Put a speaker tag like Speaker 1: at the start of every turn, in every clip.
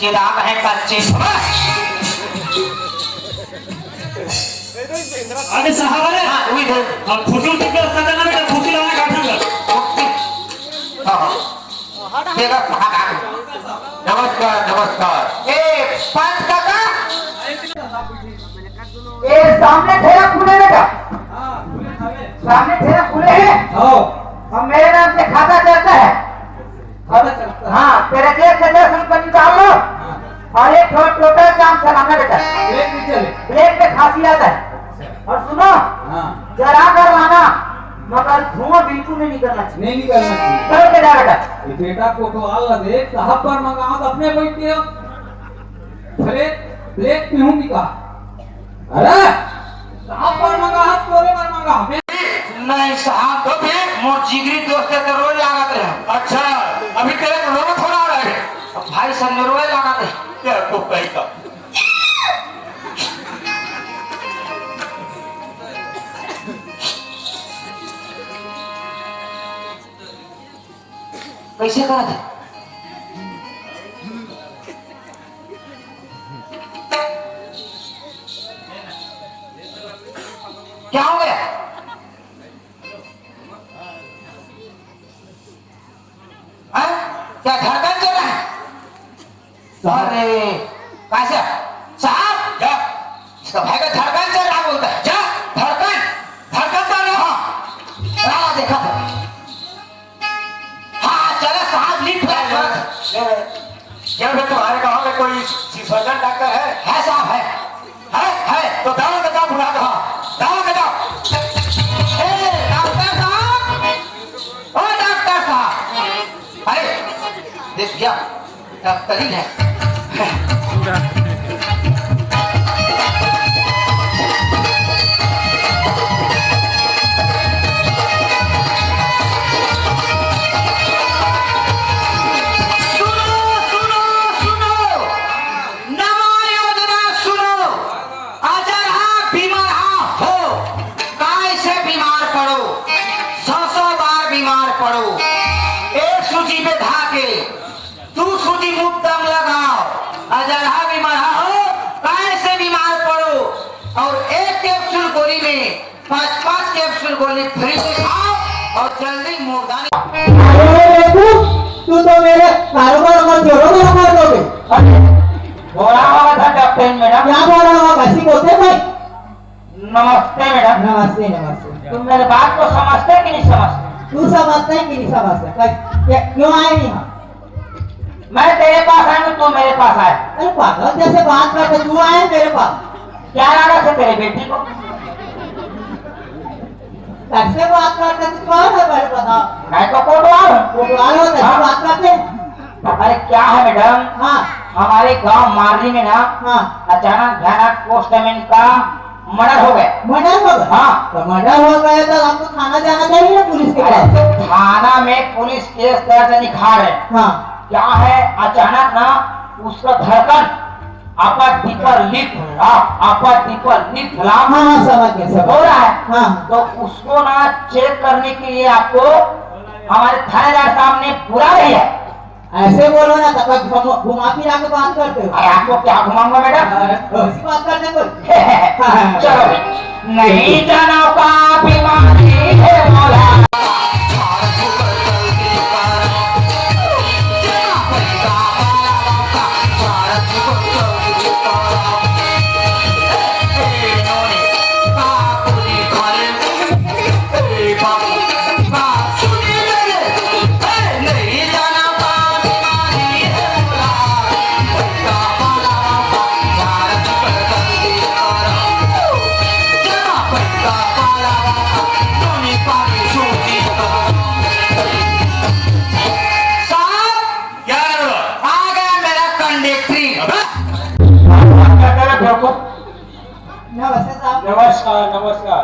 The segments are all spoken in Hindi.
Speaker 1: इसके दांत हैं कच्चे।
Speaker 2: अरे साहब अरे
Speaker 1: हाँ वही है।
Speaker 2: अब फुटूल के व्यवस्था करना बेटा, फुटी लाना काटूंगा।
Speaker 1: देखा नमस्कार नमस्कार। ए पंच काका, ए सामने ठेला खुले बेटा, सामने ठेला खुले है और मेरे नाम से खाता चलता है। हाँ तेरे जेब से 10 रुपये निकाल लो और एक टोटल काम चलाना बेटा। ब्रेक पे खांसी आता है। और सुनो जरा कर लाना, मगर धुआं बिल्कुल नहीं निकलना चाहिए।
Speaker 3: नहीं निकलना चाहिए।
Speaker 1: चलो के जा बेटा।
Speaker 3: ये बेटा को तो आला देख साहब पर मंगा तो अपने बैठ के ब्रेक में हूँ का। अरे साहब पर मंगा तोरे पर मंगा
Speaker 1: नहीं साहब तो थे मोर जिगरी दोस्त है तो रोज लागत रहे।
Speaker 2: अच्छा अभी तेरे को रोना थोड़ा आ रहा है
Speaker 1: भाई संग रोज लागत है।
Speaker 2: क्या को कही का
Speaker 1: कैसे करा थे? क्या हो गया? क्या धड़कन चल रहा है? अरे कैसे साहब जा, इसका भाई का धड़कन चल रहा बोलता है। जा धड़कन धड़कन चल रहा। हाँ देखा था। हाँ चलो साहब लिख रहा है।
Speaker 2: क्या मैं तुम्हारे गांव में कोई सर्जन डॉक्टर है
Speaker 1: साहब है
Speaker 2: तो दावा का दाव बुला दो दावा का दाव
Speaker 1: डॉक्टर साहब, ओ डॉक्टर साहब, अरे देख क्या डॉक्टर ही है। और एक कैप्सूल गोली में 5-5 कैप्सूल गोली फ्री से खाओ और जल्दी मुर्दानी।
Speaker 3: तू तो मेरे कारोबार में जोड़ोगे हमारे लोगे।
Speaker 1: बोला हुआ था डॉक्टर मैडम।
Speaker 3: क्या बोल रहा हूँ कैसी बोलते भाई?
Speaker 1: नमस्ते मैडम।
Speaker 3: नमस्ते नमस्ते।
Speaker 1: तुम मेरे बात को समझते कि नहीं समझते?
Speaker 3: तू समझता है कि नहीं समझता? क्यों आए नहीं हम?
Speaker 1: मैं तेरे पास आया हूँ, तू मेरे पास आया।
Speaker 3: अरे पागल जैसे बात करते तू आए मेरे पास।
Speaker 1: क्या लागत है तेरे बेटी को?
Speaker 3: कैसे बात करते तू कौन है पहले बता।
Speaker 1: मैं तो कोटवाल हूँ।
Speaker 3: कोटवाल हो कैसे बात करते हैं?
Speaker 1: अरे क्या है मैडम,
Speaker 3: हाँ
Speaker 1: हमारे गांव मारली में ना
Speaker 3: हाँ
Speaker 1: अचानक भयानक पोस्टमैन का मर्डर हो गया।
Speaker 3: मर्डर हो गया?
Speaker 1: हाँ
Speaker 3: तो मर्डर हो गया तो हमको थाना जाना चाहिए ना पुलिस के पास।
Speaker 1: अरे थाना में पुलिस केस दर्ज लिखा है।
Speaker 3: हाँ
Speaker 1: क्या है अचानक ना उसका धड़कन आपत्ति पर लिख
Speaker 3: हाँ हाँ समझ गए समझ
Speaker 1: हो रहा है।
Speaker 3: हाँ
Speaker 1: तो उसको ना चेक करने के लिए आपको हमारे थानेदार साहब ने बुला रही है।
Speaker 3: ऐसे बोलो ना तब घुमा फिरा के बात करते हो।
Speaker 1: अरे आपको क्या घुमाऊंगा मैडम?
Speaker 3: ऐसी बात करने को।
Speaker 1: चलो नहीं जाना का बीमारी है मौला।
Speaker 2: नमस्कार नमस्कार।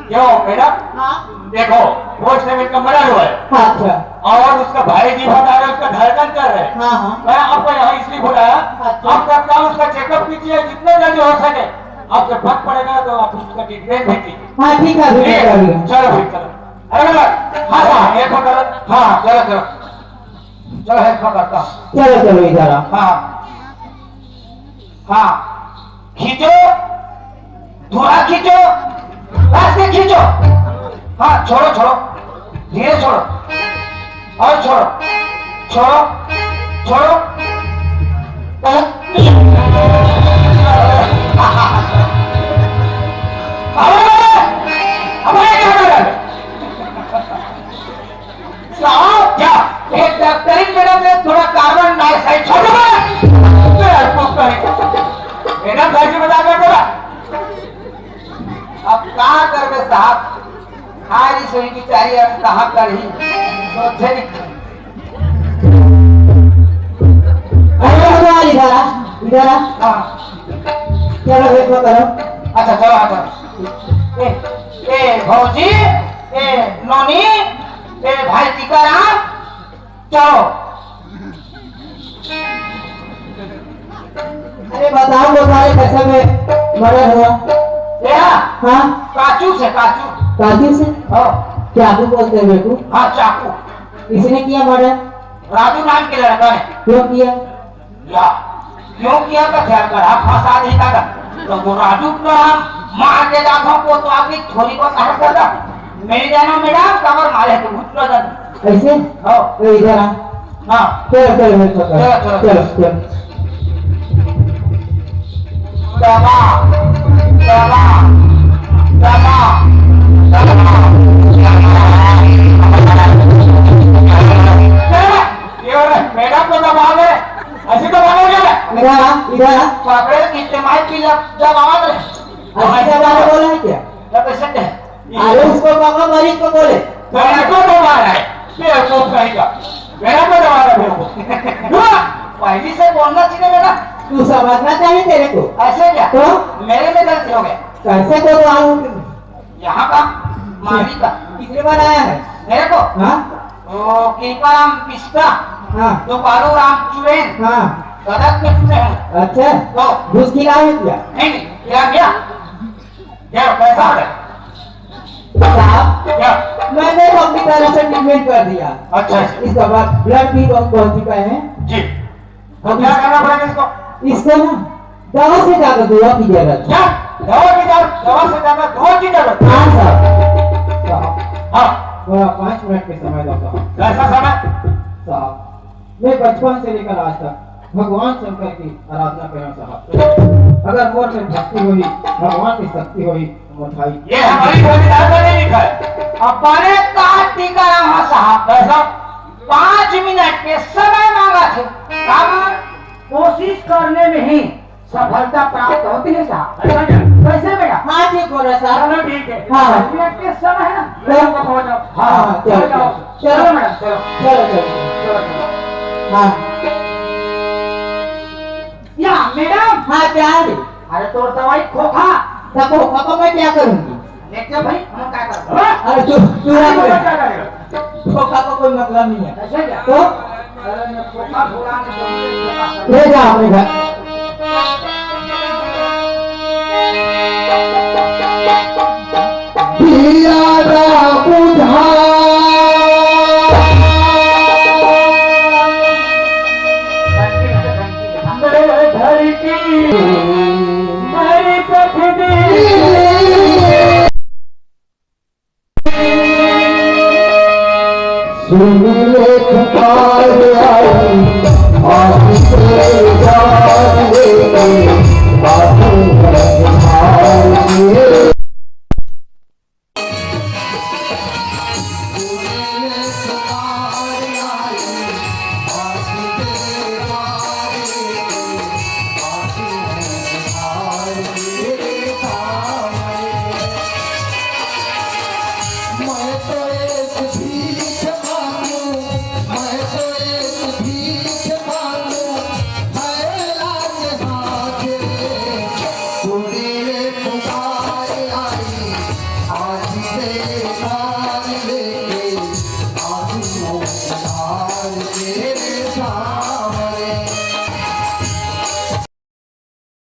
Speaker 2: क्यों मैडम?
Speaker 3: हाँ
Speaker 2: देखो पोस्टमैन का मर्डर हुआ है
Speaker 3: अच्छा
Speaker 2: और उसका भाई जी बता रहे उसका धड़कन कर रहे हैं।
Speaker 3: हाँ हाँ
Speaker 2: मैं आपको यहाँ इसलिए बुलाया, आप सबका उसका चेकअप कीजिए जितने जल्दी हो सके। आपको फर्क पड़ेगा तो आप उसका ट्रीटमेंट भेजिए।
Speaker 3: हाँ ठीक है
Speaker 2: चलो भाई चलो। अरे हाँ हाँ एक करो। हाँ चलो चलो चलो हेल्प करता हूँ।
Speaker 3: चलो चलो इधर आओ।
Speaker 2: हाँ
Speaker 1: हाँ खींचो, थोड़ा खींचो, बस के खींचो। हाँ छोड़ो छोड़ो, धीरे छोड़ो और छोड़ो छोड़ो छोड़ो। साहब क्या एक डॉक्टरी मैडम ने थोड़ा कार्बन डाइऑक्साइड छोड़ मैडम घर से बता कर बोला। अब कहाँ कर बे साहब, खाई सोई बेचारी अब कहाँ कर ही सोचे नहीं।
Speaker 3: इधर आ, इधर आ।
Speaker 1: हाँ
Speaker 3: चलो देखो करो।
Speaker 1: अच्छा चलो अच्छा। ए भौजी, ए नोनी, ए भाई टीकाराम, चलो।
Speaker 3: अरे बताओ वो सारे कैसे में मर्डर हुआ? हाँ
Speaker 1: काचू से काचू।
Speaker 3: काजू से?
Speaker 1: हाँ
Speaker 3: चाकू बोलते हैं बेटू।
Speaker 1: हाँ चाकू।
Speaker 3: किसने किया मर्डर?
Speaker 1: राजू नाम के लड़का ने।
Speaker 3: क्यों किया?
Speaker 1: या क्यों किया का ख्याल कर, आप फंसा नहीं था तो वो राजू को हम मार के जाता को तो आपकी छोरी को कहा करता मेरी जाना मैडम कमर मारे तो घुटना जाता
Speaker 3: ऐसे?
Speaker 1: हाँ
Speaker 3: तो इधर आ।
Speaker 1: हाँ
Speaker 3: चलो चलो मेरे साथ
Speaker 1: चलो,
Speaker 3: चलो
Speaker 1: चलो।
Speaker 3: चलो।
Speaker 1: दबा दबा दबा मैडम को दबा दे, ऐसे तो बनोगे।
Speaker 3: इधर आ, इधर आ।
Speaker 1: पकड़े इस्तेमाल की जब आवाज
Speaker 3: ऐसे वाला बोला है क्या?
Speaker 1: पेशेंट है
Speaker 3: अरे उसको पापा मरीज को बोले।
Speaker 1: मेरे को दबा रहा है, मेरे को कहेगा मेरा को दबा रहा है मेरे को। पहली से बोलना चाहिए बेटा,
Speaker 3: तू समझना चाहिए तेरे को।
Speaker 1: ऐसे क्या
Speaker 3: तो
Speaker 1: मेरे में गलती हो गई।
Speaker 3: कैसे को आऊं?
Speaker 1: यहाँ का माली का
Speaker 3: कितने बार आया है?
Speaker 1: मेरे को
Speaker 3: हाँ
Speaker 1: तो कीपाराम पिस्ता
Speaker 3: हाँ
Speaker 1: तो बालू राम चुड़ैन
Speaker 3: हाँ।
Speaker 1: गदक में चुने हैं
Speaker 3: अच्छा
Speaker 1: तो
Speaker 3: घुस खिलाए क्या?
Speaker 1: नहीं क्या क्या क्या पैसा है
Speaker 3: साहब
Speaker 1: क्या?
Speaker 3: मैंने तो अपनी तरफ से ट्रीटमेंट कर दिया।
Speaker 1: अच्छा
Speaker 3: इसके बाद ब्लड भी बहुत पहुंच चुका है।
Speaker 1: जी अब क्या करना पड़ेगा इसको?
Speaker 3: इसको ना दवा से ज्यादा दुआ की जरूरत है।
Speaker 1: क्या दवा से ज्यादा दवा की जरूरत?
Speaker 3: हाँ साहब।
Speaker 1: हाँ
Speaker 3: थोड़ा 5 मिनट के समय दो साहब।
Speaker 1: कैसा समय?
Speaker 3: साहब मैं बचपन से लेकर आज तक भगवान शंकर की आराधना कर रहा हूं साहब। अगर मोर में भक्ति हुई, भगवान की शक्ति हुई तो मिठाई।
Speaker 1: ये हमारी भागीदार में नहीं लिखा है। अब बने कहा टीकाराम साहब पैसा 5 मिनट के समय मांगा थे। काम कोशिश करने में ही सफलता प्राप्त होती है साहब। कैसे बेटा?
Speaker 3: हाँ ठीक हो रहा साहब।
Speaker 1: चलो ठीक है।
Speaker 3: हाँ।
Speaker 1: 5 मिनट के समय है ना?
Speaker 3: चलो।
Speaker 1: को पहुंचो।
Speaker 3: हाँ चलो
Speaker 1: चलो
Speaker 3: चलो
Speaker 1: मैडम चलो
Speaker 3: चलो चलो
Speaker 1: चलो।
Speaker 3: हाँ
Speaker 1: या मैडम।
Speaker 3: हाँ क्या है?
Speaker 1: अरे तो दवाई खोखा
Speaker 3: देखो पापा मैं क्या करूंगी?
Speaker 1: देखते भाई हम क्या करते हैं?
Speaker 3: अरे तू
Speaker 1: क्या करेगा?
Speaker 3: खोखा का कोई मतलब नहीं है।
Speaker 1: ऐसे क्या?
Speaker 3: तो
Speaker 1: अरे मैं खोखा भुलाने
Speaker 3: ले जा अपने घर।